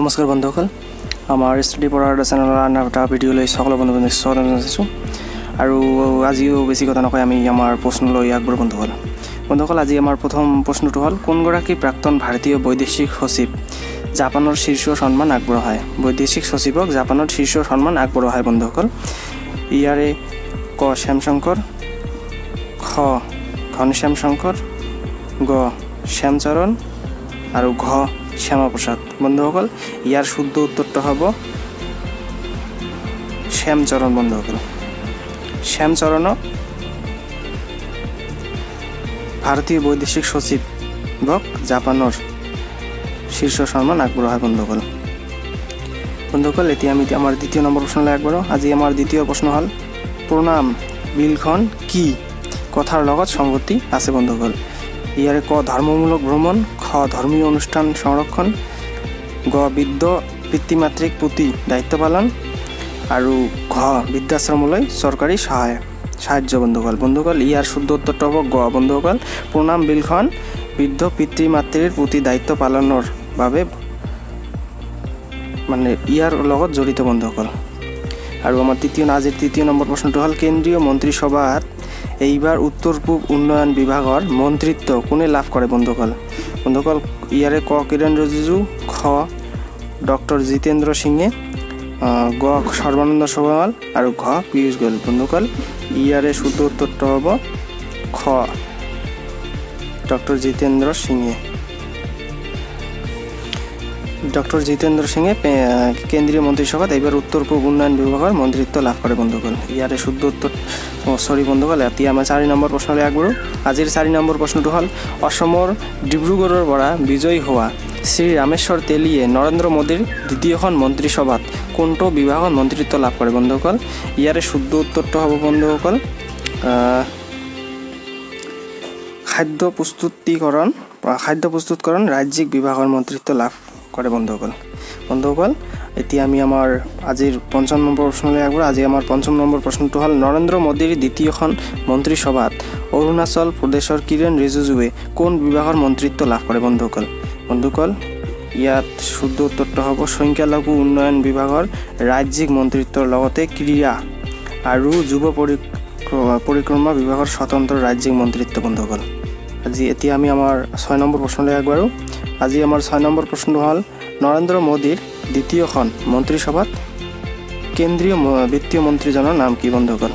নমস্কাৰ বন্ধুসকল, আমাৰ ষ্টডি পঢ়াৰ চেনেলৰ আন এটা ভিডিঅ'লৈ সকলো বন্ধু-বান্ধৱীক স্বাগতম জনাইছোঁ। আৰু আজিও বেছি কথা নকয় আমি আমাৰ প্ৰশ্নলৈ আগবাঢ়ো বন্ধুসকল। আজি আমাৰ প্ৰথম প্ৰশ্নটো হ'ল, কোনগৰাকী প্ৰাক্তন ভাৰতীয় বৈদেশিক সচিব জাপানৰ শীৰ্ষ সন্মান আগবঢ়ায়? বৈদেশিক সচিবক জাপানৰ শীৰ্ষ সন্মান আগবঢ়ায় বন্ধুসকল। ইয়াৰে ক শ্যামশংকৰ, খ ঘনশ্যাম শংকৰ, গ শ্যামচৰণ আৰু ঘ শ্যামাপ্ৰসাদ। বন্ধুসকল, ইয়াৰ শুদ্ধ উত্তৰটো হ'ব শ্যামচৰণ বন্ধুসকল। শ্যামচৰণক ভাৰতীয় বৈদেশিক সচিবক জাপানৰ শীৰ্ষ সন্মান আগবঢ়ায় বন্ধুসকল। এতিয়া আমি আমাৰ দ্বিতীয় নম্বৰ প্ৰশ্নলৈ আগবাঢ়ো। আজি আমাৰ দ্বিতীয় প্ৰশ্ন হ'ল, প্ৰণাম বিলখন কি কথাৰ লগত সংগতি আছে বন্ধুসকল? ইয়াৰে ক ধৰ্মমূলক ভ্ৰমণ, খ ধৰ্মীয় অনুষ্ঠান সংৰক্ষণ, গ বৃদ্ধ পিতৃ মাতৃক প্ৰতি দায়িত্ব পালন আৰু ঘ বৃদ্ধাশ্ৰমলৈ চৰকাৰী সাহায্য বন্ধুসকল। ইয়াৰ শুদ্ধ উত্তৰটো হ'ব গ বন্ধুসকল। প্ৰণাম বিলখন বৃদ্ধ পিতৃ মাতৃৰ প্ৰতি দায়িত্ব পালনৰ বাবে ইয়াৰ লগত জড়িত বন্ধুসকল। আৰু আমাৰ আজিৰ তৃতীয় নম্বৰ প্ৰশ্নটো হ'ল, কেন্দ্ৰীয় মন্ত্ৰীসভাত এইবাৰ উত্তৰ পূব উন্নয়ন বিভাগৰ মন্ত্ৰিত্ব কোনে লাভ কৰে বন্ধুসকল? ইয়াৰে ক কিৰণ ৰিজিজু, খ ডক্টৰ জিতেন্দ্ৰ সিঙে, গ সৰ্বানন্দ সোণোৱাল আৰু ঘ পীয়ূষ গোয়েল বন্ধুসকল। ইয়াৰে শুদ্ধ উত্তৰটো হ'ব খ ডক্টৰ জিতেন্দ্ৰ সিঙে। কেন্দ্ৰীয় মন্ত্ৰীসভাত এইবাৰ উত্তৰ পূব উন্নয়ন বিভাগৰ মন্ত্ৰিত্ব লাভ কৰে বন্ধুসকল। ইয়াৰে শুদ্ধ উত্তৰ বন্ধুসকল। এতিয়া আমাৰ 4 নম্বৰ প্ৰশ্নলৈ আগবাঢ়ো। আজিৰ 4 নম্বৰ প্ৰশ্নটো হ'ল, অসমৰ ডিব্ৰুগড়ৰ পৰা বিজয়ী হোৱা শ্ৰী ৰামেশ্বৰ তেলীয়ে নৰেন্দ্ৰ মোদীৰ দ্বিতীয়খন মন্ত্ৰীসভাত কোনটো বিভাগত মন্ত্ৰিত্ব লাভ কৰে বন্ধুসকল? ইয়াৰে শুদ্ধ উত্তৰটো হ'ব বন্ধুসকল খাদ্য প্ৰস্তুতকৰণ ৰাজ্যিক বিভাগৰ মন্ত্ৰিত্ব লাভ কৰে বন্ধুসকল। এতিয়া আমি আমাৰ আজিৰ 5ম নম্বৰ প্ৰশ্নলৈ আগবাঢ়ো। আজি আমাৰ 5ম নম্বৰ প্ৰশ্নটো হ'ল, নৰেন্দ্ৰ মোদীৰ দ্বিতীয়খন মন্ত্ৰীসভাত অৰুণাচল প্ৰদেশৰ কিৰণ ৰিজিজুৱে কোন বিভাগৰ মন্ত্ৰিত্ব লাভ কৰে বন্ধুসকল। ইয়াত শুদ্ধ উত্তৰটো হ'ব সংখ্যালঘু উন্নয়ন বিভাগৰ ৰাজ্যিক মন্ত্ৰিত্বৰ লগতে ক্ৰীড়া আৰু যুৱ পৰিক্ৰমা বিভাগৰ স্বতন্ত্ৰ ৰাজ্যিক মন্ত্ৰিত্ব বন্ধুসকল। এতিয়া আমি আমাৰ 6 নম্বৰ প্ৰশ্নলৈ আগবাঢ়ো। আজি আমাৰ 6 নম্বৰ প্ৰশ্নটো হ'ল, নৰেন্দ্ৰ মোদীৰ দ্বিতীয়খন মন্ত্ৰীসভাত কেন্দ্ৰীয় বিত্তীয় মন্ত্ৰীজনৰ নাম কি বন্ধুসকল?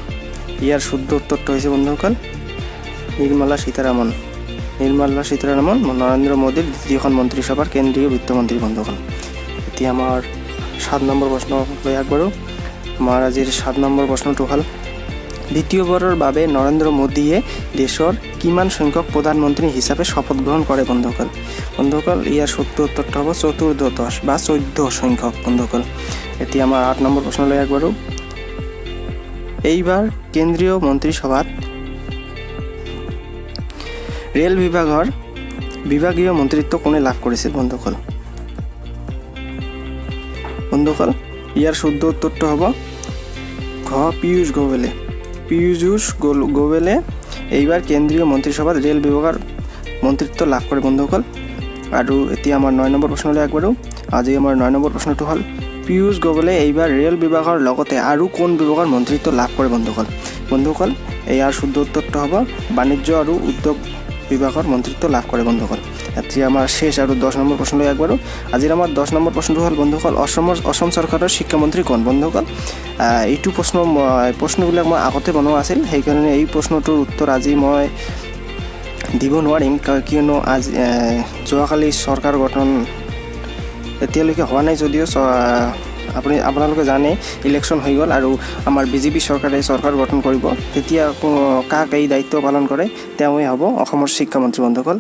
ইয়াৰ শুদ্ধ উত্তৰটো হৈছে বন্ধুসকল নিৰ্মলা সীতাৰামন নৰেন্দ্ৰ মোদীৰ দ্বিতীয়খন মন্ত্ৰীসভাৰ কেন্দ্ৰীয় বিত্তমন্ত্ৰী বন্ধুসকল। এতিয়া আমাৰ 7 নম্বৰ প্ৰশ্নলৈ আগবাঢ়ো। আমাৰ আজিৰ 7 নম্বৰ প্ৰশ্নটো হ'ল, দ্বিতীয়বাৰৰ বাবে নৰেন্দ্ৰ মোদীয়ে দেশৰ কিমান সংখ্যক প্ৰধানমন্ত্ৰী হিচাপে শপত গ্ৰহণ কৰে বন্ধুসকল? ইয়াৰ শুদ্ধ উত্তৰটো হ'ব 14 বা 14 সংখ্যক বন্ধুসকল। এতিয়া আমাৰ 8 নম্বৰ প্ৰশ্নলৈ আগবাঢ়ো। এইবাৰ কেন্দ্ৰীয় মন্ত্ৰীসভাত ৰেল বিভাগৰ বিভাগীয় মন্ত্ৰিত্ব কোনে লাভ কৰিছিল বন্ধুসকল? ইয়াৰ শুদ্ধ উত্তৰটো হ'ব ঘ পীয়ূষ গোয়েলে এইবাৰ কেন্দ্ৰীয় মন্ত্ৰীসভাত ৰেল বিভাগৰ মন্ত্ৰিত্ব লাভ কৰে বন্ধুসকল। আৰু এতিয়া আমাৰ 9 নম্বৰ প্ৰশ্নলৈ আগবাঢ়ো। আজি আমাৰ 9 নম্বৰ প্ৰশ্নটো হ'ল, পীয়ূষ গোয়েলে এইবাৰ ৰেল বিভাগৰ লগতে আৰু কোন বিভাগৰ মন্ত্ৰিত্ব লাভ কৰে বন্ধুসকল? ইয়াৰ শুদ্ধ উত্তৰটো হ'ব বাণিজ্য আৰু উদ্যোগ বিভাগৰ মন্ত্ৰিত্ব লাভ কৰে বন্ধুসকল। এতিয়া আমাৰ শেষ আৰু 10 নম্বৰ প্ৰশ্নলৈ আগবাঢ়ো। আজিৰ আমাৰ 10 নম্বৰ প্ৰশ্নটো হ'ল বন্ধুসকল, অসম চৰকাৰৰ শিক্ষামন্ত্ৰী কোন বন্ধুসকল? এইটো প্ৰশ্নবিলাক মই আগতে বনোৱা আছিল, সেইকাৰণে এই প্ৰশ্নটোৰ উত্তৰ আজি মই দিব নোৱাৰিম, কিয়নো আজি যোৱাকালি চৰকাৰ গঠন এতিয়ালৈকে হোৱা নাই। যদিও আপোনালোকে জানে ইলেকশ্যন হৈ গ'ল আৰু আমাৰ বিজেপি চৰকাৰে চৰকাৰ গঠন কৰিব, তেতিয়া কাক এই দায়িত্ব পালন কৰে তেওঁৱে হ'ব অসমৰ শিক্ষামন্ত্ৰী বন্ধুসকল।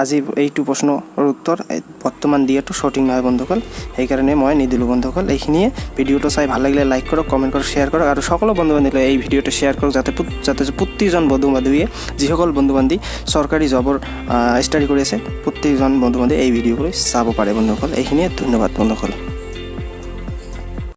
আজি এইটো প্ৰশ্নৰ উত্তৰ বৰ্তমান দিয়াটো সঠিক নহয় বন্ধুসকল, সেইকাৰণে মই নিদিলোঁ বন্ধুসকল। এইখিনিয়ে। ভিডিঅ'টো চাই ভাল লাগিলে লাইক কৰক, কমেণ্ট কৰক, শ্বেয়াৰ কৰক আৰু সকলো বন্ধু বান্ধৱীলৈ এই ভিডিঅ'টো শ্বেয়াৰ কৰক, যাতে প্ৰতিজন বন্ধু বান্ধৱীয়ে যিসকল বন্ধু বান্ধৱী চৰকাৰী জবৰ ষ্টাডি কৰি আছে, প্ৰত্যেকজন বন্ধু বান্ধৱীয়ে এই ভিডিঅ'বোৰ চাব পাৰে বন্ধুসকল। এইখিনিয়ে। ধন্যবাদ বন্ধুসকল।